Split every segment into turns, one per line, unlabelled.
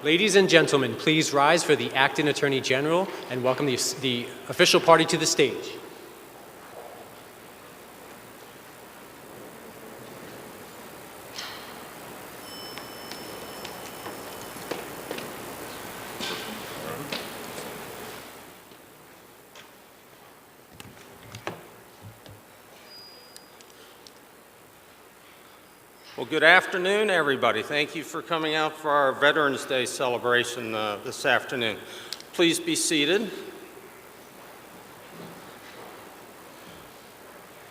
Ladies and gentlemen, please rise for the Acting Attorney General and welcome the official party to the stage.
Well, good afternoon, everybody. Thank you for coming out for our Veterans Day celebration this afternoon. Please be seated.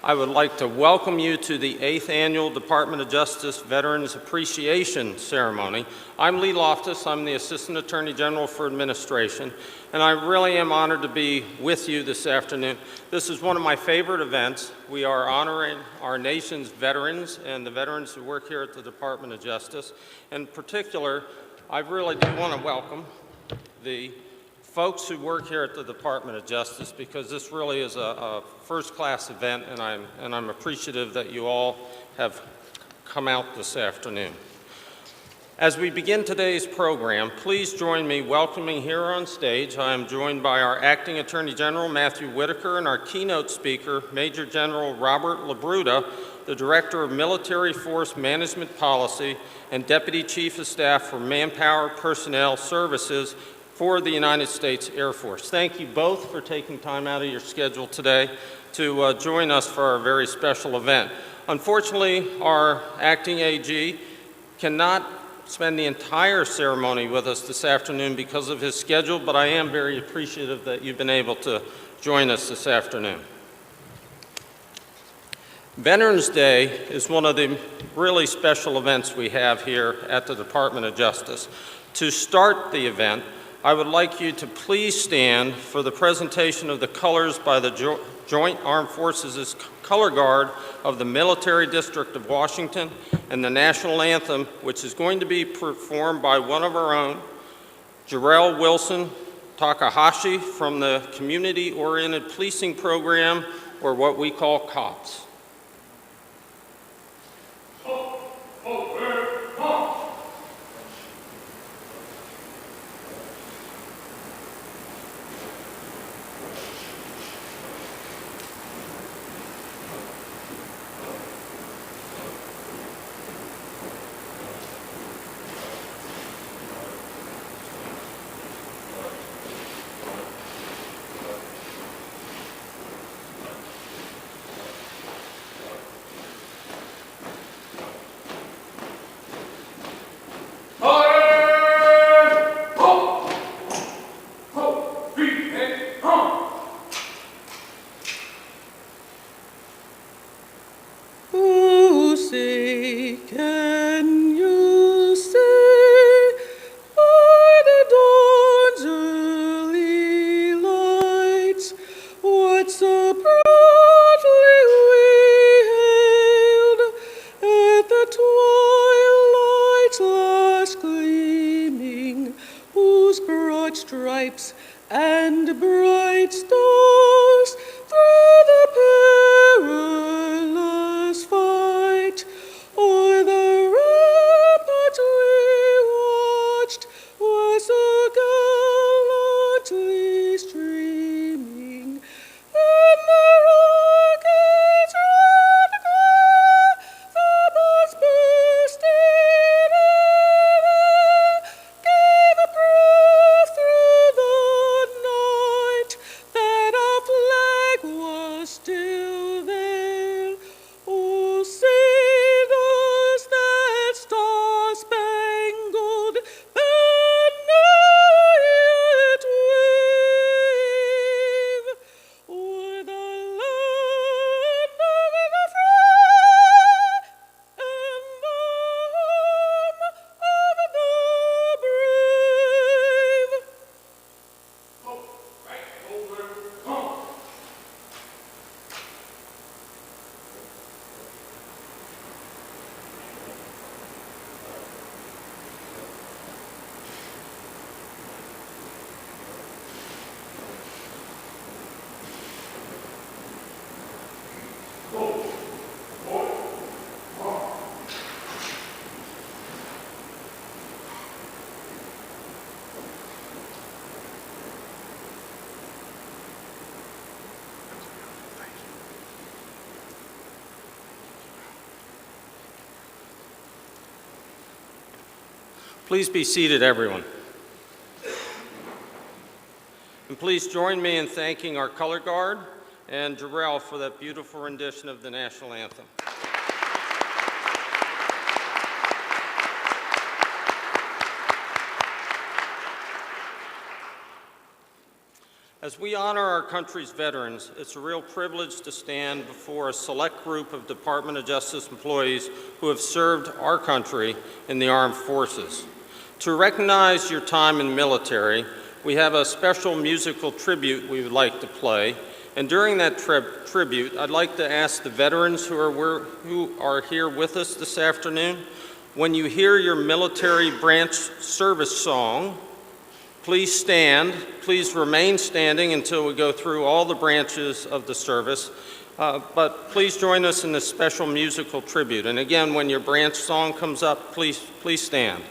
I would like to welcome you to the 8th Annual Department of Justice Veterans Appreciation Ceremony. I'm Lee Loftus. I'm the Assistant Attorney General for Administration, and I really am honored to be with you this afternoon. This is one of my favorite events. We are honoring our nation's veterans and the veterans who work here at the Department of Justice. In particular, I really do want to welcome the folks who work here at the Department of Justice, because this really is a first-class event, and I'm appreciative that you all have come out this afternoon. As we begin today's program, please join me welcoming here on stage. I am joined by our Acting Attorney General Matt Whitaker and our keynote speaker, Major General Robert LaBruta, the Director of Military Force Management Policy and Deputy Chief of Staff for Manpower Personnel Services for the United States Air Force. Thank you both for taking time out of your schedule today to join us for our very special event. Unfortunately, our acting AG cannot spend the entire ceremony with us this afternoon because of his schedule, but I am very appreciative that you've been able to join us this afternoon. Veterans Day is one of the really special events we have here at the Department of Justice. To start the event, I would like you to please stand for the presentation of the colors by the Joint Armed Forces Color Guard of the Military District of Washington and the National Anthem, which is going to be performed by one of our own, Jarrell Wilson Takahashi from the Community-Oriented Policing Program, or what we call COPS.
Stripes and bright stars through the perilous fight, o'er the ramparts we watched was so gallantly streaming, and the
Please be seated, everyone. And please join me in thanking our color guard and Jarrell for that beautiful rendition of the national anthem. As we honor our country's veterans, it's a real privilege to stand before a select group of Department of Justice employees who have served our country in the armed forces. To recognize your time in the military, we have a special musical tribute we would like to play. And during that tribute, I'd like to ask the veterans who are here with us this afternoon, when you hear your military branch service song, please stand. Please remain standing until we go through all the branches of the service. But please join us in this special musical tribute. And again, when your branch song comes up, please stand.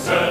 Serve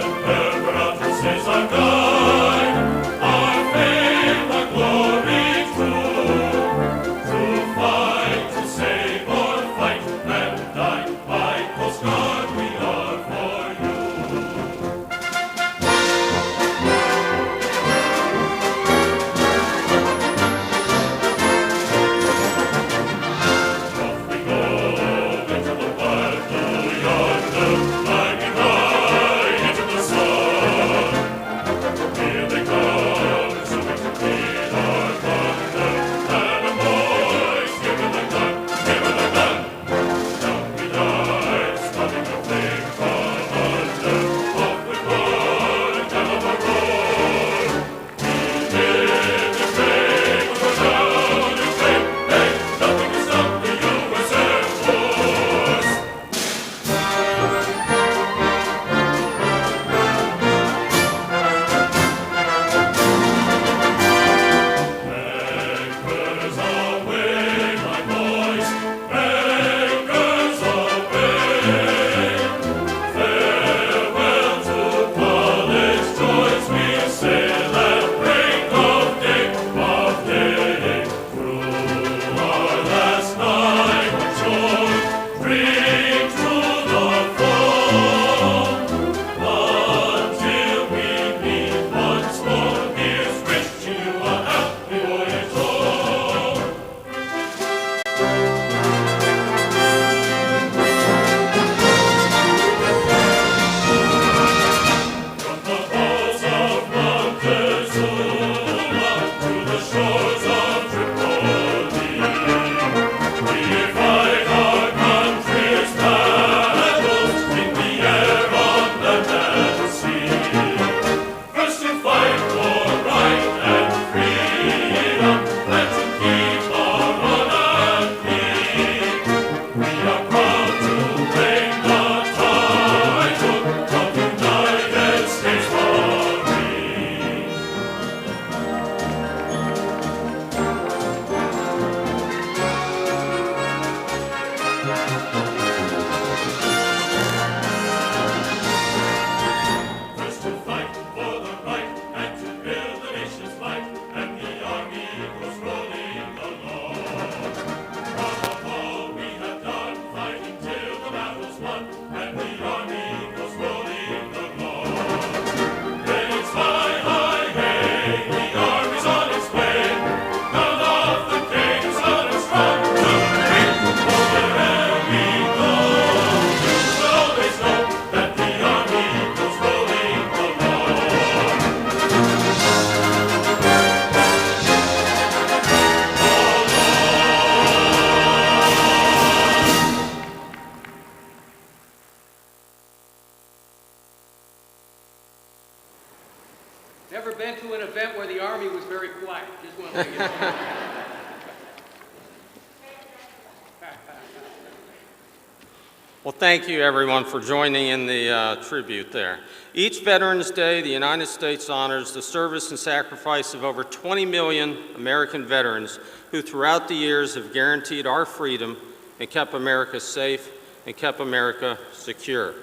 Well, thank you, everyone, for joining in the tribute there. Each Veterans Day, the United States honors the service and sacrifice of over 20 million American veterans who throughout the years have guaranteed our freedom and kept America safe and kept America secure.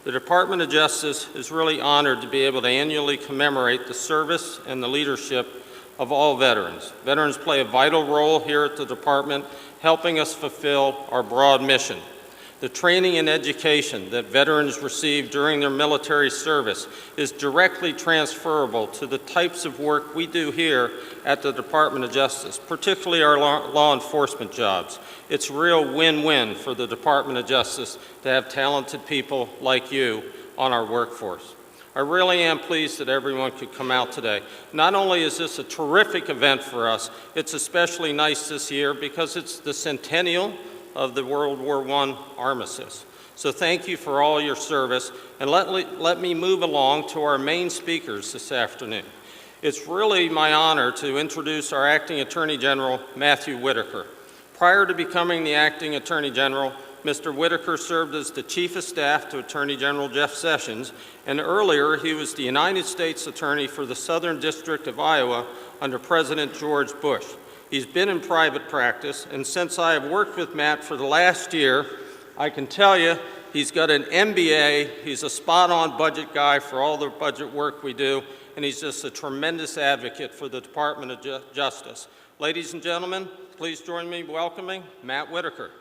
The Department of Justice is really honored to be able to annually commemorate the service and the leadership of all veterans. Veterans play a vital role here at the department, helping us fulfill our broad mission. The training and education that veterans receive during their military service is directly transferable to the types of work we do here at the Department of Justice, particularly our law enforcement jobs. It's a real win-win for the Department of Justice to have talented people like you on our workforce. I really am pleased that everyone could come out today. Not only is this a terrific event for us, it's especially nice this year because it's the centennial of the World War I armistice. So thank you for all your service, and let me move along to our main speakers this afternoon. It's really my honor to introduce our Acting Attorney General, Matthew Whitaker. Prior to becoming the Acting Attorney General, Mr. Whitaker served as the Chief of Staff to Attorney General Jeff Sessions, and earlier he was the United States Attorney for the Southern District of Iowa under President George Bush. He's been in private practice, and since I have worked with Matt for the last year, I can tell you he's got an MBA, he's a spot-on budget guy for all the budget work we do, and he's just a tremendous advocate for the Department of Justice. Ladies and gentlemen, please join me in welcoming Matt Whitaker.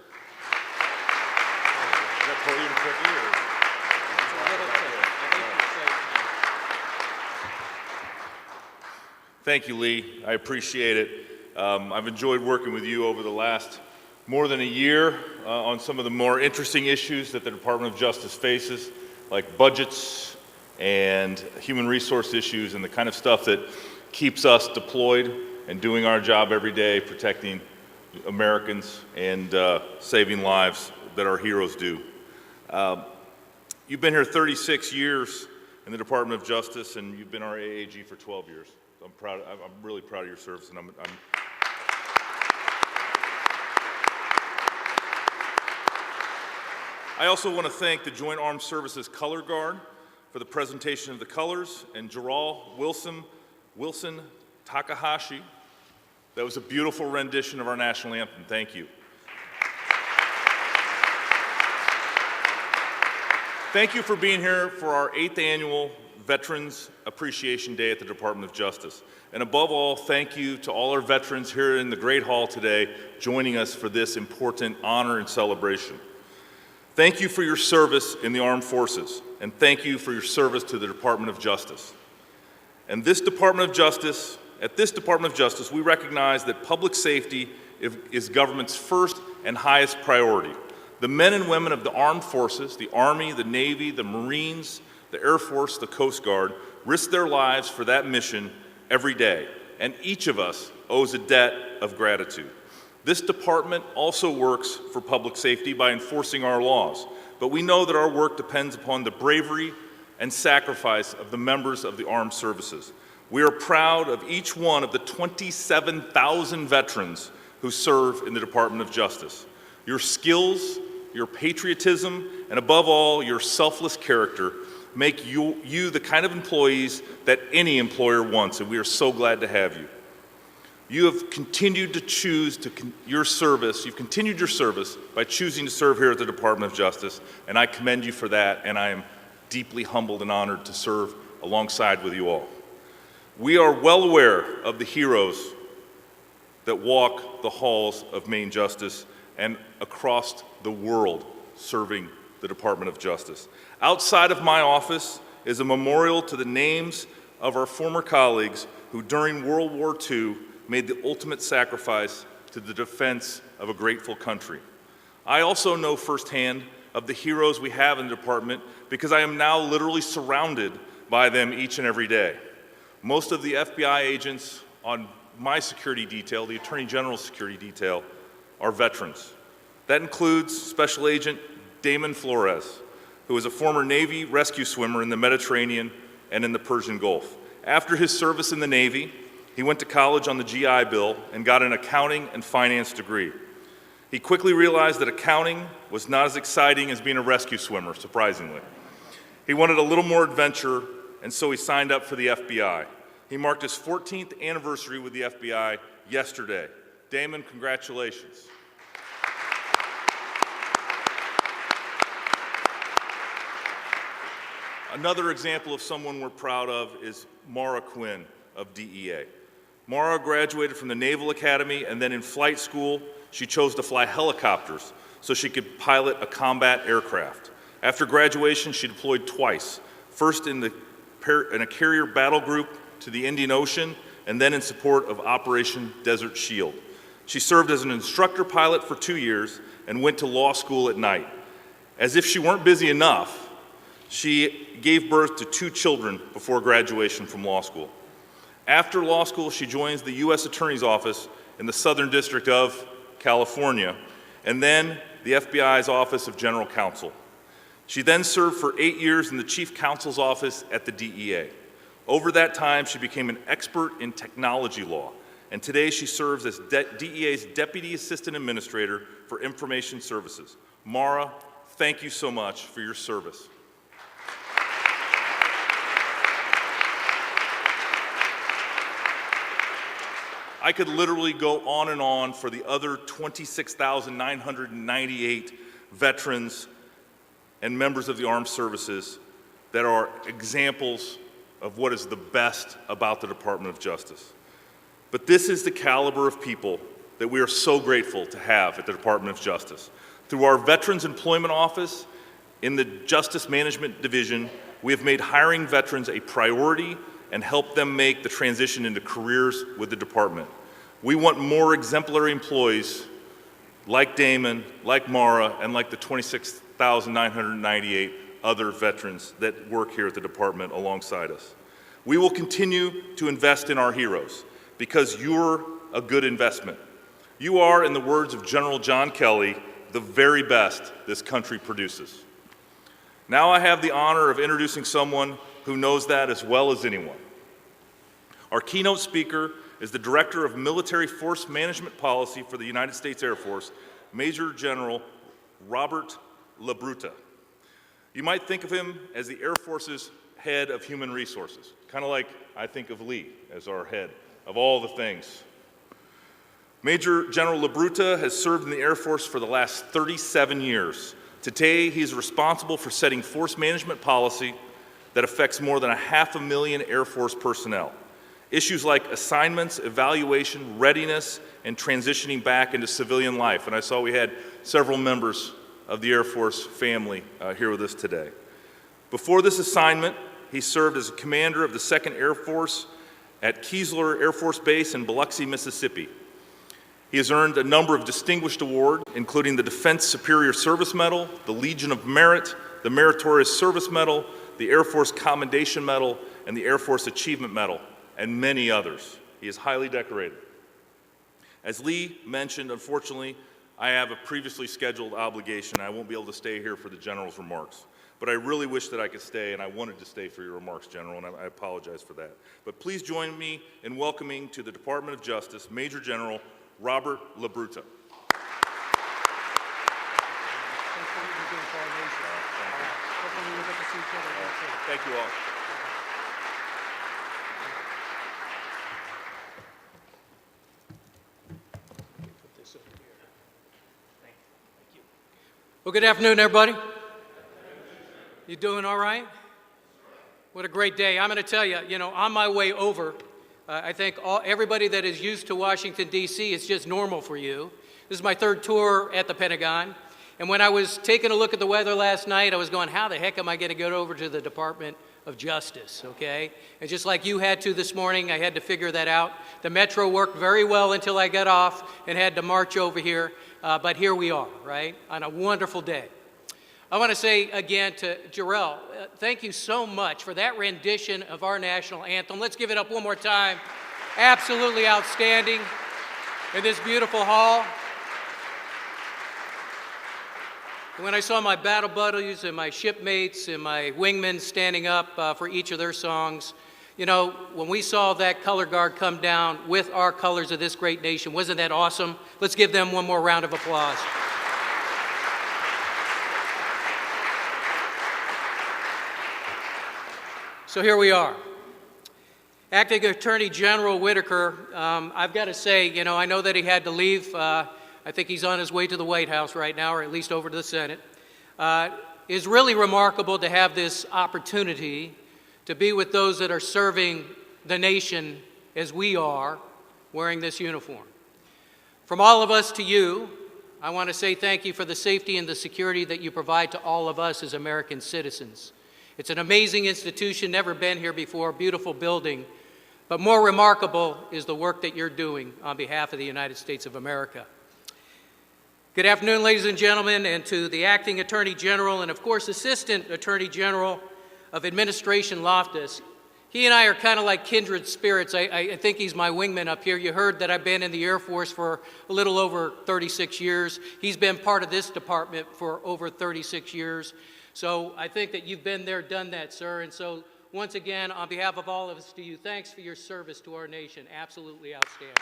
Thank you, Lee. I appreciate it. I've enjoyed working with you over the last more than a year on some of the more interesting issues that the Department of Justice faces, like budgets and human resource issues and the kind of stuff that keeps us deployed and doing our job every day, protecting Americans and saving lives that our heroes do. You've been here 36 years in the Department of Justice, and you've been our AAG for 12 years. I'm really proud of your service, and I also want to thank the Joint Armed Services Color Guard for the presentation of the colors, and Gerald Wilson Takahashi. That was a beautiful rendition of our national anthem. Thank you. Thank you for being here for our 8th annual Veterans Appreciation Day at the Department of Justice. And above all, thank you to all our veterans here in the Great Hall today joining us for this important honor and celebration. Thank you for your service in the armed forces, and thank you for your service to the Department of Justice. And at this Department of Justice, we recognize that public safety is government's first and highest priority. The men and women of the armed forces, the Army, the Navy, the Marines, the Air Force, the Coast Guard, risk their lives for that mission every day, and each of us owes a debt of gratitude. This department also works for public safety by enforcing our laws, but we know that our work depends upon the bravery and sacrifice of the members of the armed services. We are proud of each one of the 27,000 veterans who serve in the Department of Justice. Your skills, your patriotism, and above all, your selfless character make you the kind of employees that any employer wants, and we are so glad to have you. You have continued to choose your service. You've continued your service by choosing to serve here at the Department of Justice, and I commend you for that, and I am deeply humbled and honored to serve alongside with you all. We are well aware of the heroes that walk the halls of Main Justice and across the world serving the Department of Justice. Outside of my office is a memorial to the names of our former colleagues who during World War II made the ultimate sacrifice to the defense of a grateful country. I also know firsthand of the heroes we have in the department because I am now literally surrounded by them each and every day. Most of the FBI agents on my security detail, the Attorney General's security detail, are veterans. That includes Special Agent Damon Flores, who is a former Navy rescue swimmer in the Mediterranean and in the Persian Gulf. After his service in the Navy, he went to college on the GI Bill and got an accounting and finance degree. He quickly realized that accounting was not as exciting as being a rescue swimmer, surprisingly. He wanted a little more adventure, and so he signed up for the FBI. He marked his 14th anniversary with the FBI yesterday. Damon, congratulations. Another example of someone we're proud of is Mara Quinn of DEA. Mara graduated from the Naval Academy, and then in flight school, she chose to fly helicopters so she could pilot a combat aircraft. After graduation, she deployed twice, first in a carrier battle group to the Indian Ocean, and then in support of Operation Desert Shield. She served as an instructor pilot for 2 years and went to law school at night. As if she weren't busy enough, she gave birth to 2 children before graduation from law school. After law school, she joins the U.S. Attorney's Office in the Southern District of California, and then the FBI's Office of General Counsel. She then served for 8 years in the Chief Counsel's Office at the DEA. Over that time, she became an expert in technology law, and today she serves as DEA's Deputy Assistant Administrator for Information Services. Mara, thank you so much for your service. I could literally go on and on for the other 26,998 veterans and members of the armed services that are examples of what is the best about the Department of Justice. But this is the caliber of people that we are so grateful to have at the Department of Justice. Through our Veterans Employment Office in the Justice Management Division, we have made hiring veterans a priority and helped them make the transition into careers with the department. We want more exemplary employees like Damon, like Mara, and like the 26,998 other veterans that work here at the department alongside us. We will continue to invest in our heroes because you're a good investment. You are, in the words of General John Kelly, the very best this country produces. Now I have the honor of introducing someone who knows that as well as anyone. Our keynote speaker is the Director of Military Force Management Policy for the United States Air Force, Major General Robert LaBruta. You might think of him as the Air Force's head of human resources, kind of like I think of Lee as our head of all the things. Major General LaBruta has served in the Air Force for the last 37 years. Today, he is responsible for setting force management policy that affects more than 500,000 Air Force personnel. Issues like assignments, evaluation, readiness, and transitioning back into civilian life. And I saw we had several members of the Air Force family here with us today. Before this assignment, he served as a commander of the 2nd Air Force at Keesler Air Force Base in Biloxi, Mississippi. He has earned a number of distinguished awards, including the Defense Superior Service Medal, the Legion of Merit, the Meritorious Service Medal, the Air Force Commendation Medal, and the Air Force Achievement Medal, and many others. He is highly decorated. As Lee mentioned, unfortunately, I have a previously scheduled obligation. I won't be able to stay here for the General's remarks. But I really wish that I could stay, and I wanted to stay for your remarks, General, and I apologize for that. But please join me in welcoming to the Department of Justice, Major General Robert LaBruta. Thank you all.
Well, good afternoon, everybody. You doing all right? What a great day. I'm going to tell you, on my way over, I think everybody that is used to Washington, D.C., it's just normal for you. This is my 3rd tour at the Pentagon. And when I was taking a look at the weather last night, I was going, how the heck am I going to get over to the Department of Justice, okay? And just like you had to this morning, I had to figure that out. The Metro worked very well until I got off and had to march over here. But here we are, right, on a wonderful day. I want to say again to Jarrell, thank you so much for that rendition of our national anthem. Let's give it up one more time. Absolutely outstanding in this beautiful hall. When I saw my battle buddies and my shipmates and my wingmen standing up for each of their songs, You know, when we saw that color guard come down with our colors of this great nation, wasn't that awesome? Let's give them one more round of applause. So here we are. Acting Attorney General Whitaker, I've got to say, you know, I know that he had to leave. I think he's on his way to the White House right now, or at least over to the Senate. It's really remarkable to have this opportunity to be with those that are serving the nation as we are, wearing this uniform. From all of us to you, I want to say thank you for the safety and the security that you provide to all of us as American citizens. It's an amazing institution, never been here before, beautiful building, but more remarkable is the work that you're doing on behalf of the United States of America. Good afternoon, ladies and gentlemen, and to the Acting Attorney General and, of course, Assistant Attorney General of Administration Loftus. He and I are kind of like kindred spirits. I think he's my wingman up here. You heard that I've been in the Air Force for a little over 36 years. He's been part of this department for over 36 years. So I think that you've been there, done that, sir. And so once again, on behalf of all of us to you, thanks for your service to our nation. Absolutely outstanding.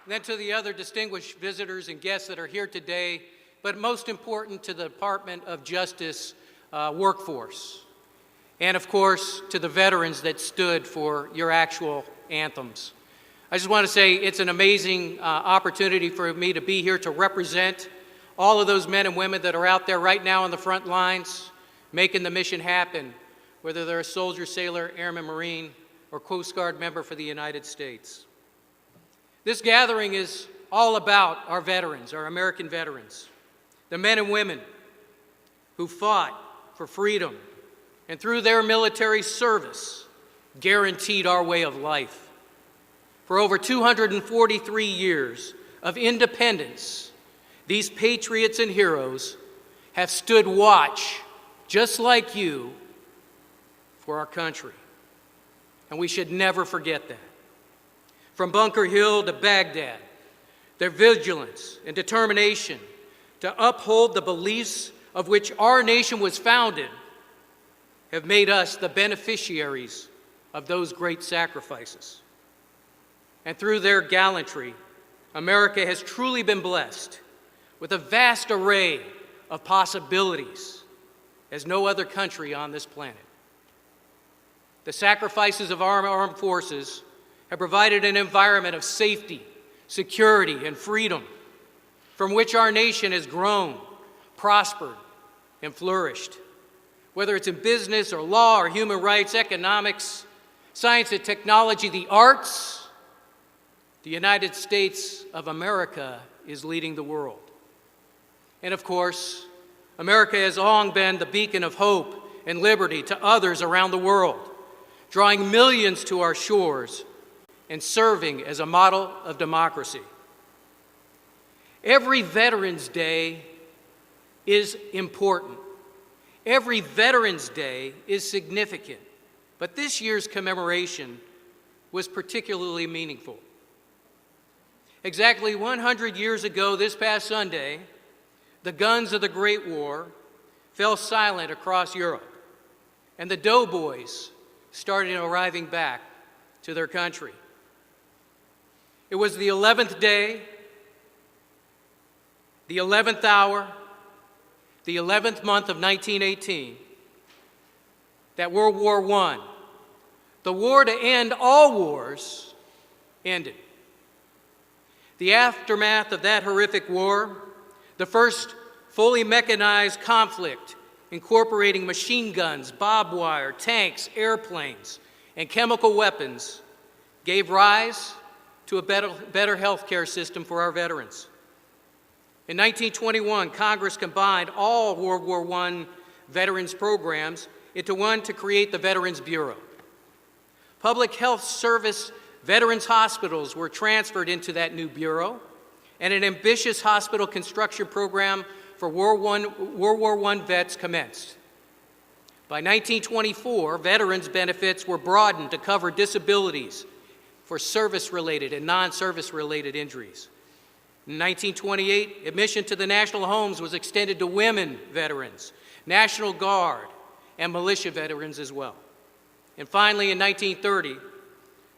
Then to the other distinguished visitors and guests that are here today, but most important to the Department of Justice workforce. And of course, to the veterans that stood for your actual anthems. I just want to say it's an amazing opportunity for me to be here to represent all of those men and women that are out there right now on the front lines, making the mission happen, whether they're a soldier, sailor, airman, Marine, or Coast Guard member for the United States. This gathering is all about our veterans, our American veterans, the men and women who fought for freedom and through their military service guaranteed our way of life. For over 243 years of independence, these patriots and heroes have stood watch, just like you, for our country. And we should never forget that. From Bunker Hill to Baghdad, their vigilance and determination to uphold the beliefs of which our nation was founded have made us the beneficiaries of those great sacrifices. And through their gallantry, America has truly been blessed with a vast array of possibilities as no other country on this planet. The sacrifices of our armed forces have provided an environment of safety, security, and freedom from which our nation has grown, prospered, and flourished. Whether it's in business or law or human rights, economics, science and technology, the arts, the United States of America is leading the world. And of course, America has long been the beacon of hope and liberty to others around the world, drawing millions to our shores and serving as a model of democracy. Every Veterans Day is important. Every Veterans Day is significant, but this year's commemoration was particularly meaningful. Exactly 100 years ago, this past Sunday, the guns of the Great War fell silent across Europe, and the doughboys started arriving back to their country. It was the 11th day, the 11th hour, the 11th month of 1918, that World War I, the war to end all wars, ended. The aftermath of that horrific war, the first fully mechanized conflict incorporating machine guns, barbed wire, tanks, airplanes, and chemical weapons, gave rise to a better health care system for our veterans. In 1921, Congress combined all World War I veterans programs into one to create the Veterans Bureau. Public health service veterans hospitals were transferred into that new bureau, and an ambitious hospital construction program for World War I vets commenced. By 1924, veterans benefits were broadened to cover disabilities for service-related and non-service-related injuries. In 1928, admission to the national homes was extended to women veterans, National Guard, and militia veterans as well. And finally, in 1930,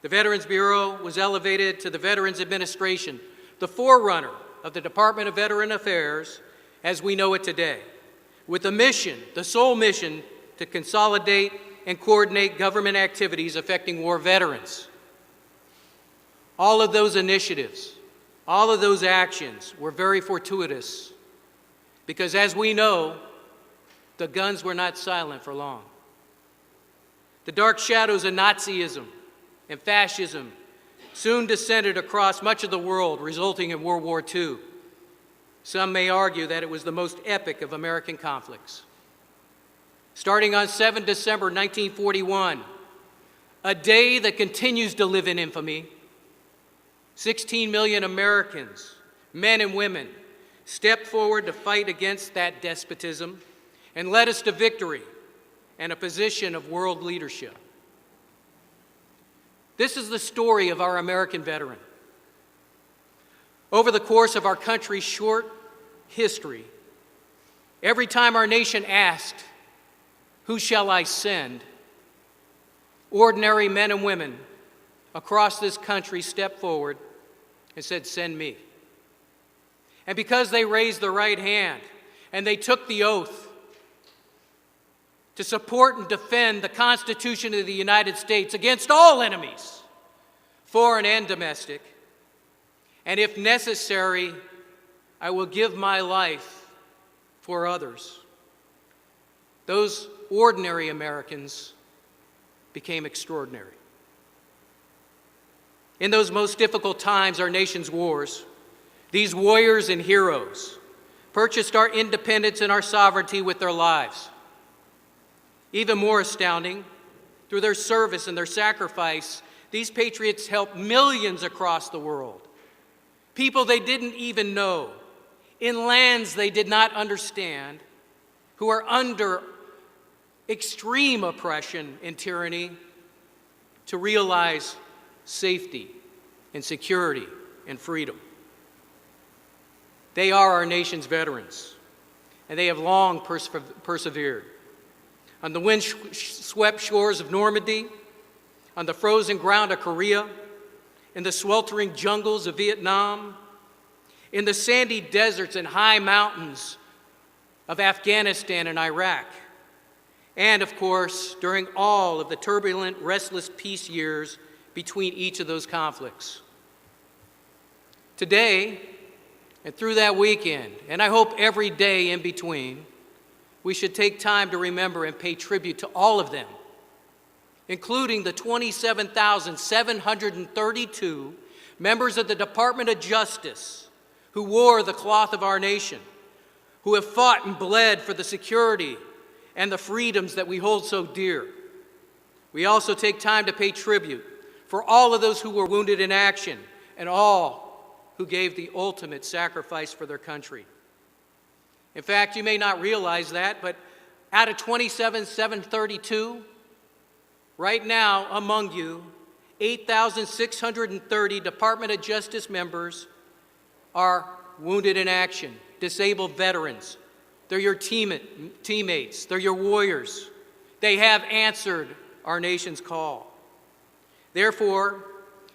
the Veterans Bureau was elevated to the Veterans Administration, the forerunner of the Department of Veteran Affairs as we know it today, with a mission, the sole mission, to consolidate and coordinate government activities affecting war veterans. All of those initiatives, all of those actions were very fortuitous because, as we know, the guns were not silent for long. The dark shadows of Nazism and fascism soon descended across much of the world, resulting in World War II. Some may argue that it was the most epic of American conflicts. Starting on 7 December 1941, a day that continues to live in infamy, 16 million Americans, men and women, stepped forward to fight against that despotism and led us to victory and a position of world leadership. This is the story of our American veteran. Over the course of our country's short history, every time our nation asked, "Who shall I send?" ordinary men and women across this country stepped forward and said, "Send me." And because they raised the right hand and they took the oath to support and defend the Constitution of the United States against all enemies, foreign and domestic, and if necessary, I will give my life for others, those ordinary Americans became extraordinary. In those most difficult times, our nation's wars, these warriors and heroes purchased our independence and our sovereignty with their lives. Even more astounding, through their service and their sacrifice, these patriots helped millions across the world, people they didn't even know, in lands they did not understand, who are under extreme oppression and tyranny, to realize safety and security and freedom. They are our nation's veterans, and they have long persevered. On the wind-swept shores of Normandy, on the frozen ground of Korea, in the sweltering jungles of Vietnam, in the sandy deserts and high mountains of Afghanistan and Iraq, and, of course, during all of the turbulent, restless peace years between each of those conflicts. Today, and through that weekend, and I hope every day in between, we should take time to remember and pay tribute to all of them, including the 27,732 members of the Department of Justice who wore the cloth of our nation, who have fought and bled for the security and the freedoms that we hold so dear. We also take time to pay tribute for all of those who were wounded in action and all who gave the ultimate sacrifice for their country. In fact, you may not realize that, but out of 27,732, right now among you, 8,630 Department of Justice members are wounded in action, disabled veterans. They're your teammates, they're your warriors. They have answered our nation's call. Therefore,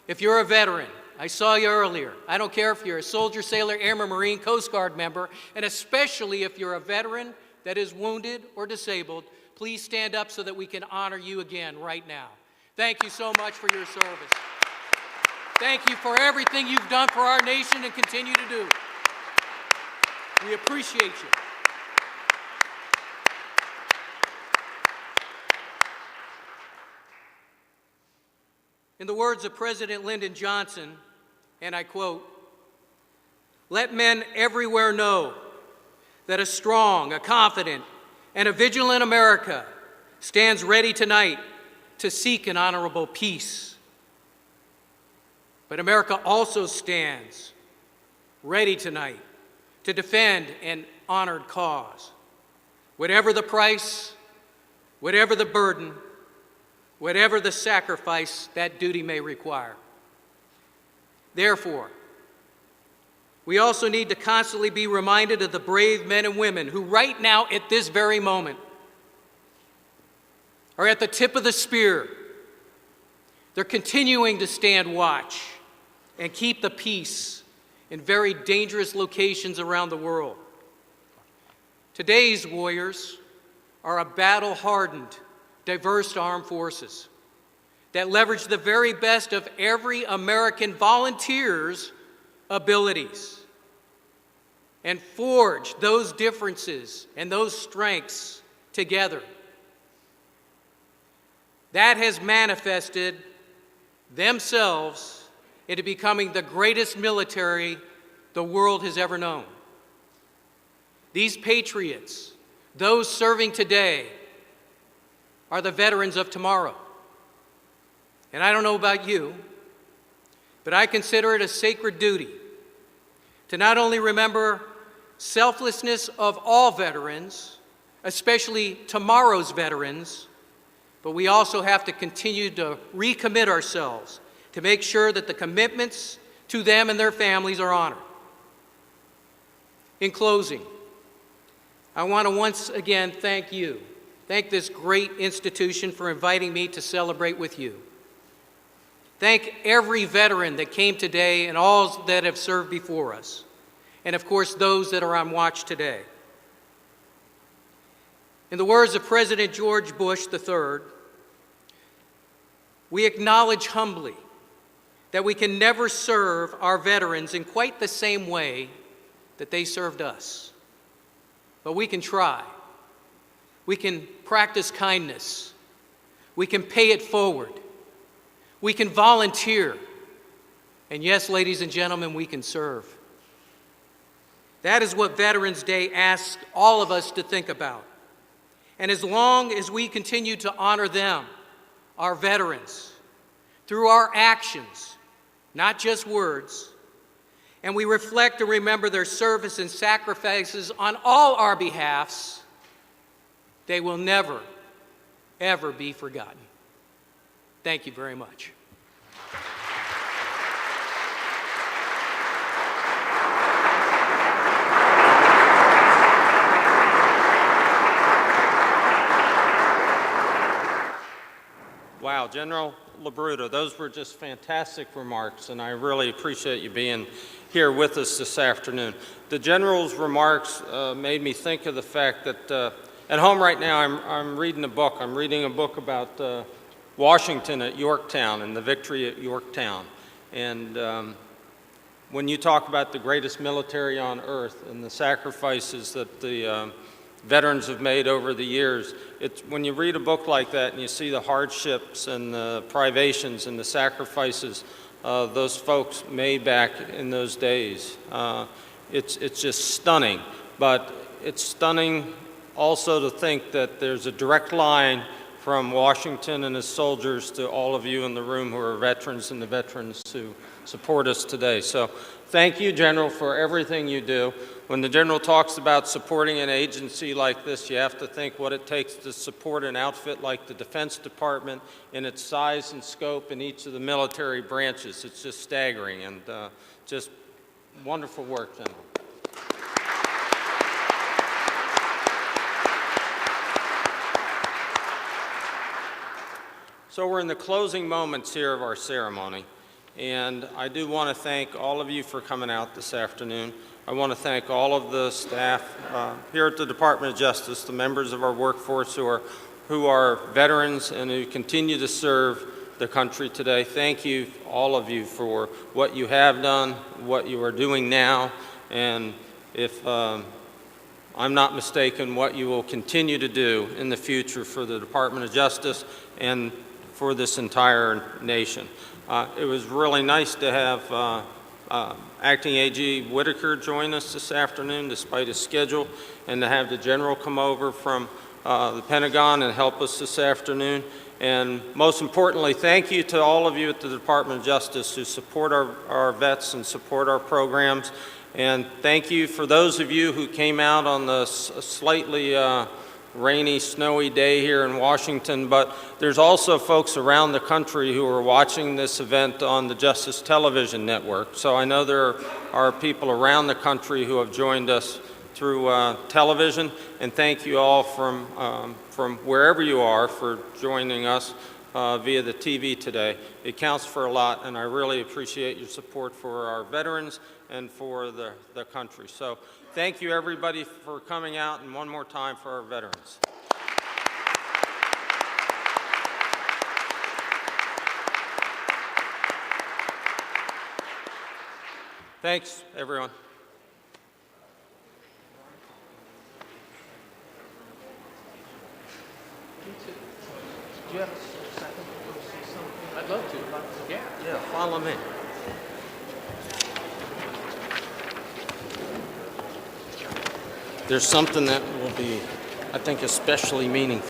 if you're a veteran, I saw you earlier. I don't care if you're a soldier, sailor, airman, Marine, Coast Guard member, and especially if you're a veteran that is wounded or disabled, please stand up so that we can honor you again right now. Thank you so much for your service. Thank you for everything you've done for our nation and continue to do. We appreciate you. In the words of President Lyndon Johnson, and I quote, "Let men everywhere know that a strong, a confident, and a vigilant America stands ready tonight to seek an honorable peace. But America also stands ready tonight to defend an honored cause. Whatever the price, whatever the burden, whatever the sacrifice that duty may require. Therefore, We also need to constantly be reminded of the brave men and women who right now at this very moment are at the tip of the spear. They're continuing to stand watch and keep the peace in very dangerous locations around the world. Today's warriors are a battle-hardened, diverse armed forces that leverage the very best of every American volunteer's abilities and forge those differences and those strengths together. That has manifested themselves into becoming the greatest military the world has ever known. These patriots, those serving today, are the veterans of tomorrow. And I don't know about you, but I consider it a sacred duty to not only remember selflessness of all veterans, especially tomorrow's veterans, but we also have to continue to recommit ourselves to make sure that the commitments to them and their families are honored. In closing, I want to once again thank this great institution for inviting me to celebrate with you. Thank every veteran that came today and all that have served before us, and of course those that are on watch today. In the words of President George Bush III, we acknowledge humbly that we can never serve our veterans in quite the same way that they served us. But we can try. We can practice kindness. We can pay it forward. We can volunteer. And yes, ladies and gentlemen, we can serve. That is what Veterans Day asks all of us to think about. And as long as we continue to honor them, our veterans, through our actions, not just words, and we reflect and remember their service and sacrifices on all our behalfs, they will never, ever be forgotten. Thank you very much.
Wow, General LaBruta, those were just fantastic remarks, and I really appreciate you being here with us this afternoon. The General's remarks made me think of the fact that at home right now I'm reading a book. I'm reading a book about Washington at Yorktown and the victory at Yorktown. And when you talk about the greatest military on earth and the sacrifices that the veterans have made over the years, when you read a book like that and you see the hardships and the privations and the sacrifices those folks made back in those days, it's just stunning. But it's stunning also to think that there's a direct line from Washington and his soldiers to all of you in the room who are veterans and the veterans who support us today. So thank you, General, for everything you do. When the General talks about supporting an agency like this, you have to think what it takes to support an outfit like the Defense Department in its size and scope in each of the military branches. It's just staggering, and just wonderful work, General. So we're in the closing moments here of our ceremony, and I do want to thank all of you for coming out this afternoon. I want to thank all of the staff here at the Department of Justice, the members of our workforce who are veterans and who continue to serve the country today. Thank you, all of you, for what you have done, what you are doing now, and if I'm not mistaken, what you will continue to do in the future for the Department of Justice and for this entire nation. It was really nice to have Acting AG Whitaker join us this afternoon despite his schedule, and to have the General come over from the Pentagon and help us this afternoon. And most importantly, thank you to all of you at the Department of Justice who support our vets and support our programs. And thank you for those of you who came out on the slightly rainy, snowy day here in Washington, but there's also folks around the country who are watching this event on the Justice Television Network. So I know there are people around the country who have joined us through television, and thank you all from wherever you are for joining us via the TV today. It counts for a lot, and I really appreciate your support for our veterans and for the country. So thank you, everybody, for coming out, and one more time for our veterans. Thanks, everyone.
Do you have a second to go see something? I'd love to.
Yeah, follow me. There's something that will be, I think, especially meaningful.